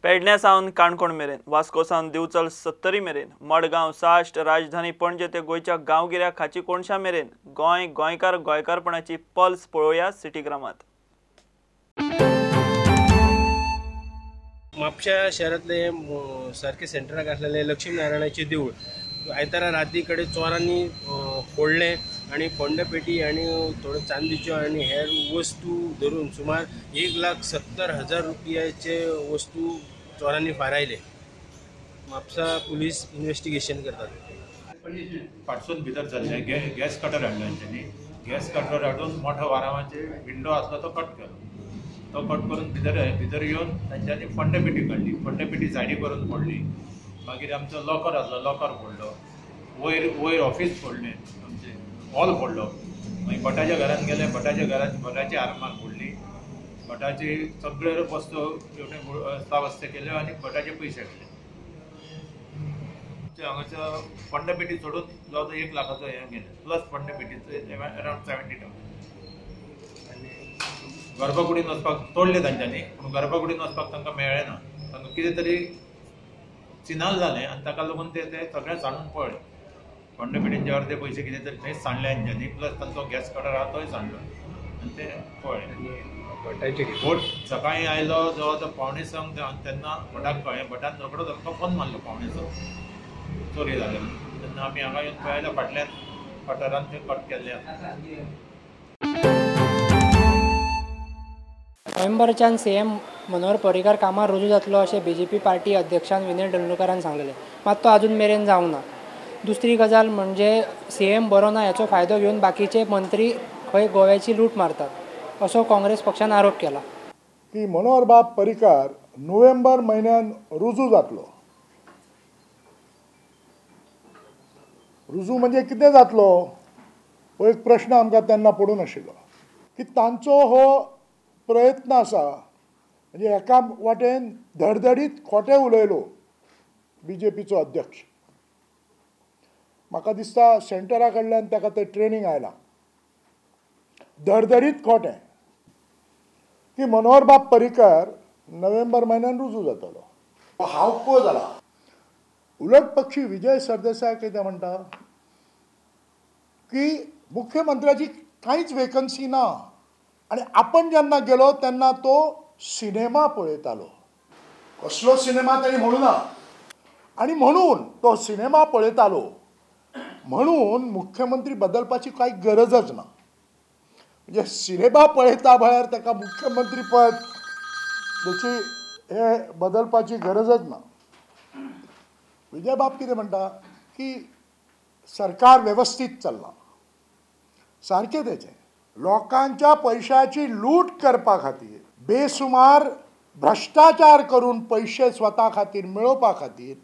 पेडण्या सावन काणकोण मेरेन, वास्को सावन दिवचल सत्तरी मेरेन, मडगांव, साश्ट, राजधानी पणजे ते गोयच्या गांवगिऱ्या खाची कोणशा मेरेन गोंय गोंयकार गोंयकारपणाची पल्स पळोवया सिटी ग्रामात। म्हापशा शहरातले सारखे सेंटराक आसलेले लक्ष्मीनारायणाचे देऊळ आयतारा राती कडेन चोरांनी फोडले आणि फोंडपेटी आणि थोडे चांदीच्यो आणि हेर वस्तू धरून सुमार 1,70,000 रुपयाचे वस्तू चोरांनी फारायले। म्हापसा पुलीस इन्व्हेस्टिगेशन करतात। फाटसून भितर जाल्ले गॅस कटर हाडलो तेंच्यांनी। गॅस कटर हाडून मोठो वारावाचे विंडो आसलो तो कट केलो। तो कट करून भितर येवन तांच्यांनी फोंडपेटी काडली। फोंडपेटी सायडी करून फोडली। मागीर आमचो लॉकर आसलो लॉकर फोडलो। वयर ऑफिस फोडलें, आमचे हॉल फोडलो। मागीर भटाच्या घरान गेले, भटाच्या घरान भटाची आरमार फोडली। भटाची सगळे वस्तू अस्ताव्यस्त केल्यो आनी भटाचे पयशे घेतले। हांगाच्या फोंडपेटी सोडून जवळ 1 लाखाचो हे गेले, प्लस फोंडपेटीचो अरावंड 70,000। गर्भकुडीन वचपाक तोडले तांच्यांनी, पूण गर्भकुडीन वचपाक तांकां मेळ्ळें ना। तांकां कितें तरी चिनाल जालें आनी ताका लागून ते सगळें सांडून पळय। फोंडपेटींचे अर्दे पयशे कितें तरी थंय सांडले तेंच्यांनी, प्लस तांचो गॅस कटर आहा तोय सांडलो आनी ते पळय। भट सकाळीं आयलो जवळ तो 5:45 तेन्ना भटाक कळ्ळें। भटान रोखडो तांकां फोन मारलो 5:45 चोरी जाले। तेन्ना आमी हांगा येवन पळयलें फाटल्यान कटरान ते कट केल्ले आसा। नोव्हेंबरच्यान सीएम मनोहर पर्रीकार कामार रुजू जातलो अशें बीजेपी पार्टी अध्यक्षान विनय दंडोकरान सांगलेलें, मात तो अजून मेरेन जावंक ना। दुसरी गजाल म्हणजे सीएम बरो ना हाचो फायदो घेवन बाकीचे मंत्री खंय गोव्याची लूट मारतात असो काँग्रेस पक्षान आरोप केला। की मनोहर बाब पर्रीकार नोव्हेंबर म्हयन्यान रुजू जातलो। रुजू म्हणजे कितें जातलो हो एक प्रश्न आमकां तेन्ना पडून आशिल्लो की तांचो हो प्रयत्न आसा। म्हणजे एका वाटेन धडधडीत खोटे उलयलो बीजेपीचो अध्यक्ष। म्हाका दिसता सेंटरा कडल्यान ताका तें ट्रेनिंग आयलां। धडधडीत खोटें की मनोहर बाब पर्रीकार नोव्हेंबर म्हयन्यान रुजू जातलो। हावको जाला। उलट पक्षी विजय सरदेसाय कितें म्हणटा की मुख्यमंत्र्याची कांयच वेकन्सी ना आणि आपण जेन्ना गेलो तेन्ना तो सिनेमा पळयतालो। कसलो सिनेमा ताणी म्हणूं ना आणि म्हणून तो सिनेमा पळयतालो म्हणून मुख्यमंत्री बदलपाची कांय गरजच ना। म्हणजे सिनेमा पळयता भायर ताका मुख्यमंत्री पद त्याची हे बदलपाची गरजच ना। विजय बाब कितें म्हणटा की सरकार व्यवस्थित चल्लां, सारकें तेचें। लोकांच्या पैशाची लूट करपा खातीर बेसुमार भ्रष्टाचार करून पैसे स्वता खातीर मेळोवपा खातीर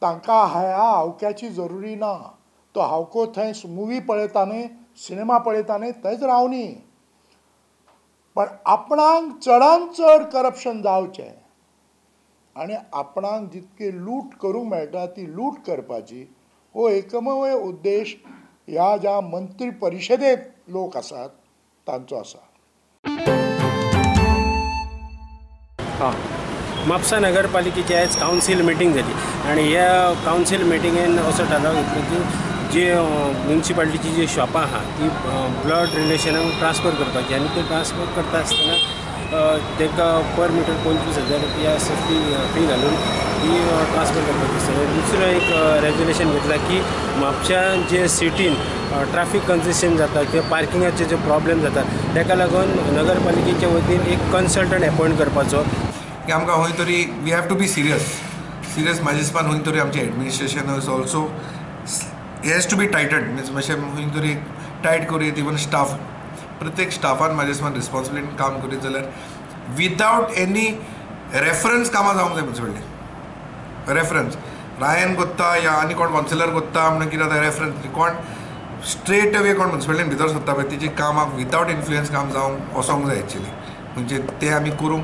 तांकां ह्या हावक्याची जरुरी ना। तो हावको थंय मुवी पळयता न्हय, सिनेमा पळयता न्हय, थंयच रावनी। पण आपणाक चडांत चड करप्शन जावचें आनी आपणाक जितकी लूट करूंक मेळटा ती लूट करपाची हो एकमेव उद्देश ह्या ज्या मंत्री परिशदेंत लोक आसात तांचो आसा। म्हापसा नगरपालिकेची आयज कावन्सील मिटींग जाली आणि ह्या कावन्सील मिटींगेन असो थाराव घेतलो की जी म्युनिसिपालिटीची जी शॉपां आहा ती ब्लड रिलेशनाक ट्रान्सफर करपाची आनी ते ट्रान्सफर करता आसतना ताका पर मिटर 25,000 रुपया फी घालून ती ट्रान्सफर करपाची आसता। दुसरो एक रेग्युलेशन घेतला की म्हापशा जे सिटीन ट्रॅफिक कंजेशन जाता किंवा पार्किंगाचे जे प्रॉब्लेम जातात ताका लागून नगरपालिकेच्या वतीन एक कन्सल्टंट अपॉयंट करपाचो की आमकां खंय तरी we have to be serious म्हाज्या हिसपान खंय तरी आमचें administration is also has to be टायटड मीन्स मातशें खंय तरी टायट करीत। इवन स्टाफ प्रत्येक स्टाफान म्हाज्या हिसपान रिस्पॉन्सिबिलिटीन काम करीत जाल्यार विदावट एनी रेफरन्स कामां जावंक जाय म्युनिसिपालिटी। रेफरन्स रायन कोत्ता या आनी कोण कावन्सिलर कोत्ता म्हणून कितें जाता रेफरन्स कोण स्ट्रेट अवे कोण म्युनिसिपालिटीन भितर सरता पळय तेजी कामाक विदावट इन्फ्लुयन्स काम जावंक वचोंक जाय एक्चुली। म्हणजे ते आमी करूंक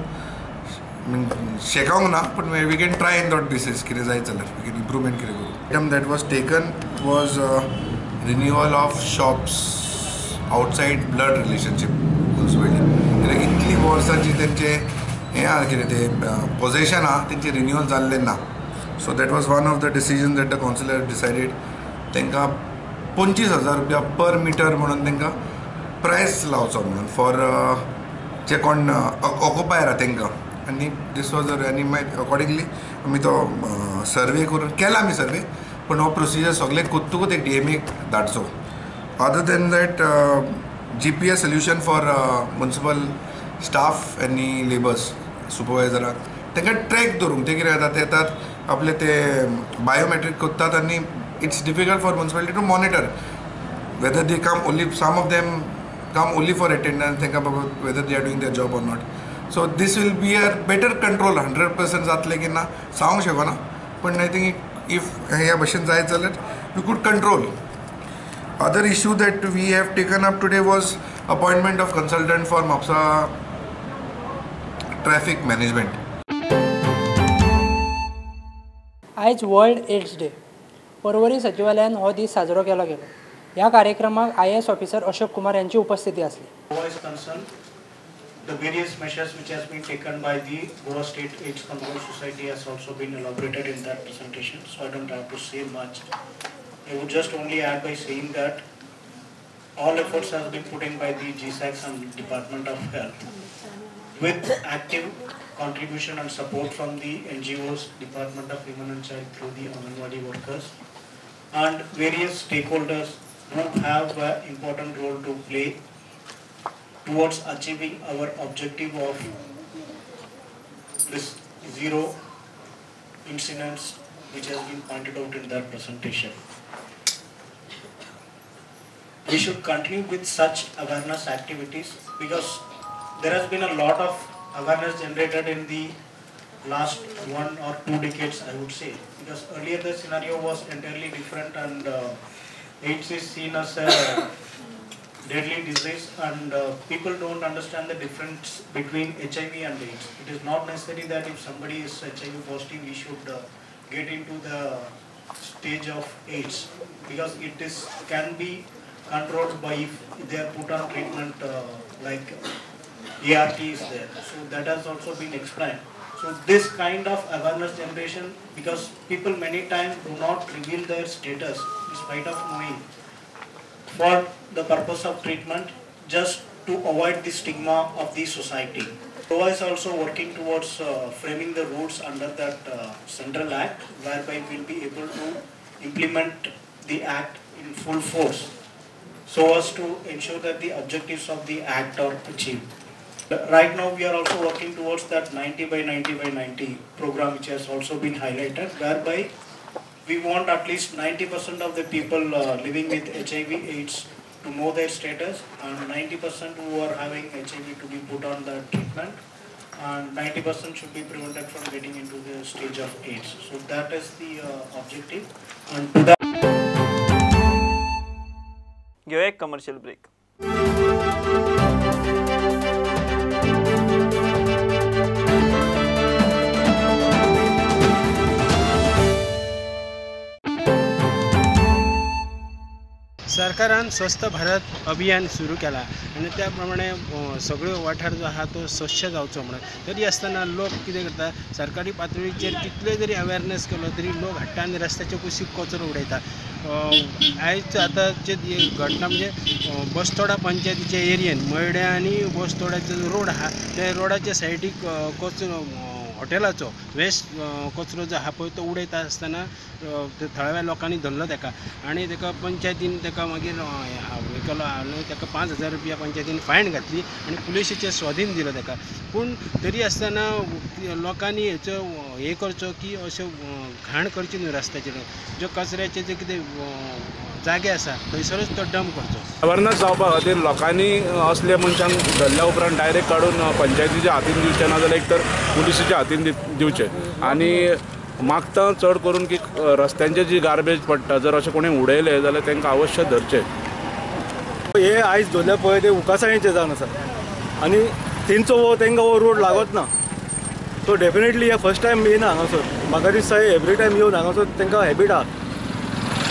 शेकावंक ना पूण we can try in that basis कितें जायत जाल्यार वी कॅन इम्प्रुवमेंट कितें करूं। Item that was taken was renewal of shops outside blood relationship municipality. कित्याक इतली वर्सांची तेंचे हें आहा कितें तें पोजेशन आहा तेंची रिन्यूअल जाल्लें ना. So that was one of the decision that the council has decided. तांकां 25,000 रुपया पर मिटर म्हणून तांकां प्रायस लावचो म्हणून फॉर जे कोण ऑक्युपायर आहा तांकां. आनी दीस वॉज आनी मागीर अकॉर्डिंगली आमी तो सर्वे करून केला आमी सर्वे, पूण हो प्रोसिजर सगळे कोत्तूच एक DMAक धाडचो. Other than that GPS solution for municipal staff आनी लेबर्स सुपरवायझराक तांकां ट्रॅक दवरूंक. ते कितें जाता ते येतात आपले ते बायोमेट्रीक कोत्तात आनी it's difficult for municipality to monitor whether they come only some of them come only for attendance तांकां बाबा whether they are doing their job or not. So this will be a better control. 100% जातलें की ना सांगूंक शकना, पूण I think if ह्या भशेन जायत जाल्यार we could control. Other issue that we have taken up today was appointment of consultant for Mapsa traffic management. आयज वर्ल्ड एड्स डे. पर्वरी सचिवालयान हो दीस साजरो केलो गेलो. ह्या कार्यक्रमाक IAS ऑफिसर अशोक कुमार यांची उपस्थिती असली. The various measures which has been taken by the Goa State AIDS Control Society has also been elaborated in that presentation, so I don't have to say much. I would just only add by saying that all efforts have been put in by the GSACs and Department of Health with active contribution and support from the NGOs, Department of Women and Child through the Anganwadi workers and various stakeholders who have an important role to play towards achieving our objective of this zero incidents which has been pointed out in that presentation. We should continue with such awareness activities because there has been a lot of awareness generated in the last 1 or 2 decades, I would say, because earlier the scenario was entirely different and AIDS is seen as a deadly disease and people don't understand the difference between HIV and AIDS. It is not necessary that if somebody is HIV positive, we should get into the stage of AIDS because it is can be controlled by if they are put on treatment like ART is there. So that has also been explained. So this kind of awareness generation, because people many times do not reveal their status despite of knowing, for the purpose of treatment, just to avoid the stigma of the society. Goa is also working towards framing the rules under that central act, whereby we will be able to implement the act in full force, so as to ensure that the objectives of the act are achieved. Right now we are also working towards that 90 by 90 by 90 program, which has also been highlighted, whereby we want at least 90% of the people living with HIV AIDS to know their status and 90% who are having HIV to be put on the treatment and 90% should be prevented from getting into the stage of AIDS. So that is the objective. And to that घेऊ एक commercial break. सरकारान स्वस्त भारत अभियान सुरू केला आणि त्याप्रमाणे सगळो वाठार जो आहा तो स्वच्छ जावचो म्हणून. तरी आसतना लोक कितें करता, सरकारी पातळीचेर कितले जरी अवेरनेस केलो तरी लोक हट्टान रस्त्याचे कुशीक कचरो उडयता. आयज आतांचे घटना म्हणजे बस्तोडा पंचायतीच्या एरियेन मयड्या आनी बस्तोड्याचो जो रोड आहा त्या रोडाच्या सायडीक कचरो हॉटेलाचो वेस्ट कचरो जो आहा पळय तो उडयता आसतना थळाव्या लोकांनी धरलो ताका आनी ताका पंचायतीन ताका मागीर हे केलो आनी ताका 5,000 रुपया पंचायतीन फायन घातली आनी पुलिशेचे स्वाधीन दिलो ताका. पूण तरी आसतना लोकांनी हेचो हे करचो की अश्यो घाण करची न्हू रस्त्याचेर. ज्यो कचऱ्याचे जे कितें जागे आसा थंयसरूच तो डंप करचो. अवेरनेस जावपा खातीर लोकांनी असल्या मनशांक धरल्या उपरांत डायरेक्ट काडून पंचायतीच्या हातीन दिवचे ना जाल्यार एक तर पुलिशेच्या हातीन दिवचे. आनी मागता चड करून की रस्त्यांचे जी गार्बेज पडटा जर अशें कोणी उडयले जाल्यार तांकां अवश्य धरचे. हे आयज धरले पळय ते उकासायेचे जावन आसा आनी तेंचो तांकां हो रोड लागत ना. सो डेफिनेटली हे फर्स्ट टायम येना हांगासर. म्हाका दिसता एवरी टायम येवन हांगासर तांकां हॅबीट आहा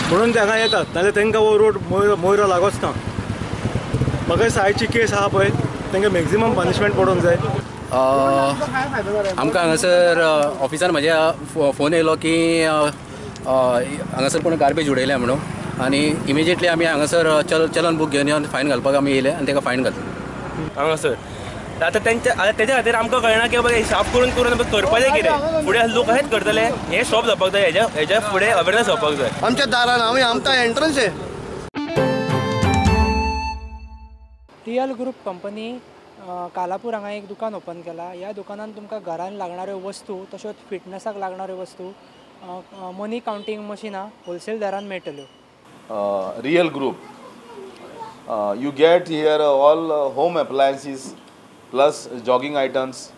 म्हणून ते हांगा येतात, नाजाल्यार तांकां हो रोड मोयरो लागच ना. म्हाका दिसता आयची केस आहा पळय तांकां मॅक्झिमम पनिशमेंट पडोवंक जाय. आमकां हांगासर ऑफिसान म्हाज्या फोन येयलो की हांगासर कोण गार्बेज उडयल्या म्हणून आनी इमिजिएटली आमी हांगासर चलन बूक घेवन येवन फायन घालपाक आमी येयले आनी ताका फायन घातलो हांगासर. आतां तेच्या खातीर आमकां कळना की बाबा साफ करून करपाचें कितें, फुडें लोक अशेंच करतले, हें स्टॉप जावपाक जाय, हेच्या फुडें अवेरनेस जावपाक जाय. आमच्या दारान आमकां एंट्रन्स आहे. रियल ग्रुप कंपनी कालापूर हांगा एक दुकान ओपन केलां. ह्या दुकानान तुमकां घरान लागणाऱ्यो वस्तू तश्योच फिटनेसाक लागणाऱ्यो वस्तू, मनी काउंटींग मशिनां होलसेल दरान मेळटल्यो. Real Group. You get here all home appliances plus jogging items,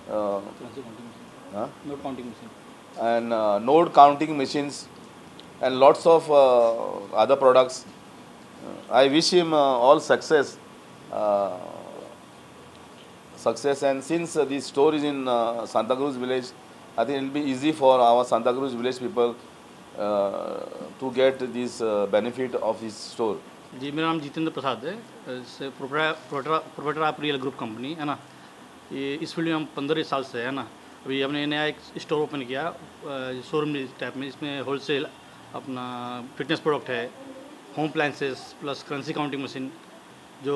note counting machine, and note counting machines and lots of other products. I wish him all success. And since this store is in Santa Cruz village, I think it will be easy for our Santa Cruz village people to get this benefit of his store. जी, मेरा नाम जितेंद्र प्रसाद है, proprietor of real group company है ना. ये इस field में हम 15 साल से है ना. अभी हमने नया एक स्टोर ओपन किया शोरूम टाइप में, इसमें होलसेल अपना फिटनेस प्रोडक्ट है, home appliances plus currency counting machine, जो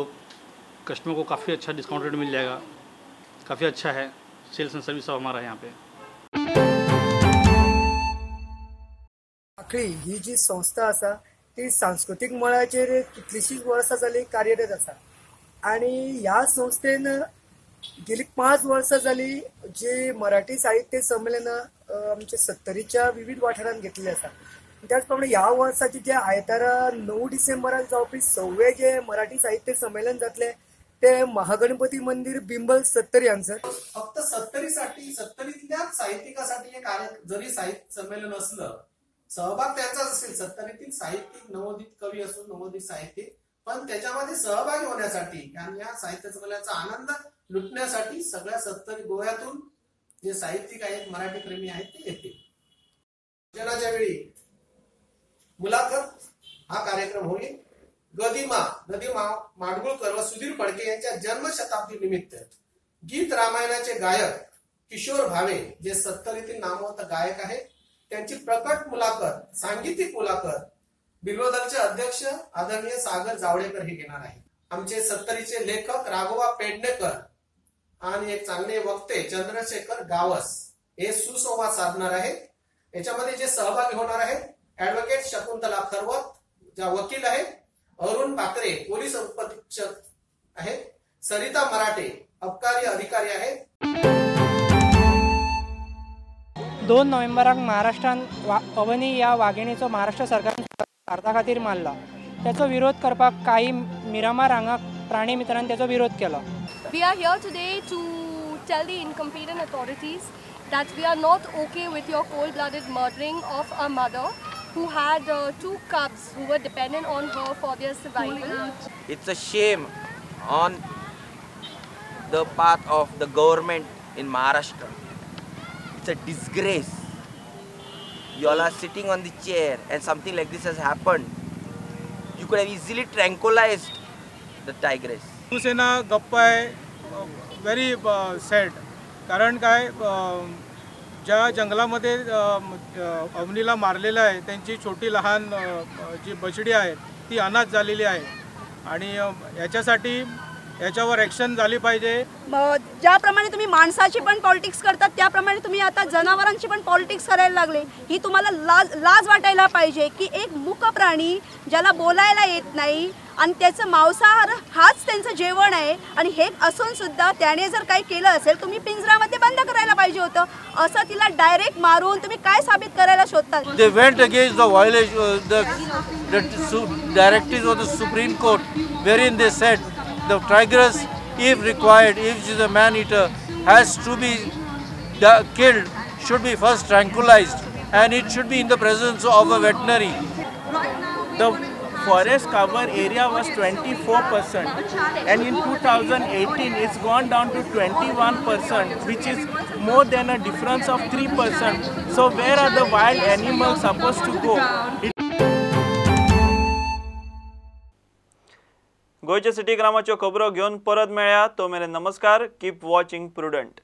कस्टमर को काफ़ी अच्छा डिस्काउंट रेट मिल जाएगा. काफ़ी अच्छा है सेल्स एंड सर्विस हमारा यहाँ पे. आखरी ही जी संस्था आसा ती सांस्कृतिक मळाचेर कितलीशींच वर्सां जाली कार्यरत आसा आनी ह्या संस्थेन गेली 5 वर्सां जाली जे मराठी साहित्य संमेलन आमचे 70च्या विविध वाठारांत घेतलेले आसा. त्याच प्रमाणे ह्या वर्साचे जे आयतारा 9 डिसेंबराक जावपी 6वें जे मराठी साहित्य संमेलन जातले ते महागणपती मंदिर बिंबल 70 हांगसर. फक्त 70ीतल्याच साहित्यिकासाठी हे कार्य, जरी साहित्य संमेलन असलं, सहभाग त्यांचाच असेल, 70तील साहित्यिक, नवोदित कवी असो, नवोदित साहित्यिक, पण त्याच्यामध्ये सहभागी होण्यासाठी आणि या साहित्य संमेलनाचा आनंद लुटण्यासाठी सगळ्या 70 गोव्यातून जे साहित्यिक आहेत, मराठी प्रेमी आहेत, ते येतील. जनाच्या वेळी मुलाखत हा कार्यक्रम होईल. नदी माडगुळकर व सुधीर फडके यांच्या जन्मशताब्दी निमित्त गीत रामायणाचे गायक किशोर भावे, जे 70तील नामवंत गायक आहेत, त्यांची प्रकट मुलाखत, सांगीतिक मुलाखत बिल्वदलचे अध्यक्ष आदरणीय सागर जावडेकर हे घेणार आहेत. आमचे 70चे लेखक राघोबा पेडणेकर आणि एक चांगले वक्ते चंद्रशेखर गावस हे सुसंवाद साधणार आहेत. याच्यामध्ये जे सहभागी होणार आहेत, ऍडव्होकेट शकुंतला खरवत ज्या वकील आहेत, अरुण पात्रे पोलीस उपअधीक्षक आहेत, सरिता मराठे अबकारी अधिकारी आहेत. 2 नोव्हेंबराक महाराष्ट्रात अवनी या वाघिणीचो महाराष्ट्र सरकारान भारता खातीर मारला. त्याचो विरोध करपाक काही मिरामार हांगा प्राणी मित्रांनी त्याचो विरोध केला. We are here today to tell the incompetent authorities that we are not okay with your cold-blooded murdering of a mother who had 2 cubs who were dependent on her for their survival. It's a shame on the part of the government in Maharashtra. It's a disgrace. You all are sitting on the chair and something like this has happened. You could have easily tranquilized the tigress. Shiv Sena गप्प आहे, very sad. कारण काय, ज्या जंगलामध्ये अवनीला मारलेलं आहे त्यांची छोटी लहान जी बछडी आहे ती अनाथ झालेली आहे आणि याच्यावर ॲक्शन झाली पाहिजे. ज्याप्रमाणे तुम्ही माणसाची पण पॉलिटिक्स करतात त्याप्रमाणे तुम्ही आता जनावरांची पण पॉलिटिक्स करायला लागले. ही तुम्हाला लाज वाटायला पाहिजे की एक मूक प्राणी ज्याला बोलायला येत नाही आणि त्याचं मांसाहार हाच त्यांचं जेवण आहे आणि हे असून सुद्धा त्याने जर काही केलं असेल तुम्ही पिंजऱ्यामध्ये बंद करायला पाहिजे होतं. असं तिला डायरेक्ट मारून तुम्ही काय साबित करायला शोधतात? They went against the violation, the directives of the Supreme Court, wherein they said the tigress, if required, if she is a man-eater, has to be killed, should be first tranquilized, and it should be in the presence of a veterinary. The forest cover area was 24% and in 2018 it's gone down to 21%, which is more than a difference of 3%. So where are the wild animals supposed to go? गोयच्या city ग्रामाच्यो खबरो घेवन परत मेळया. तो मेरेन नमस्कार. Keep watching prudent.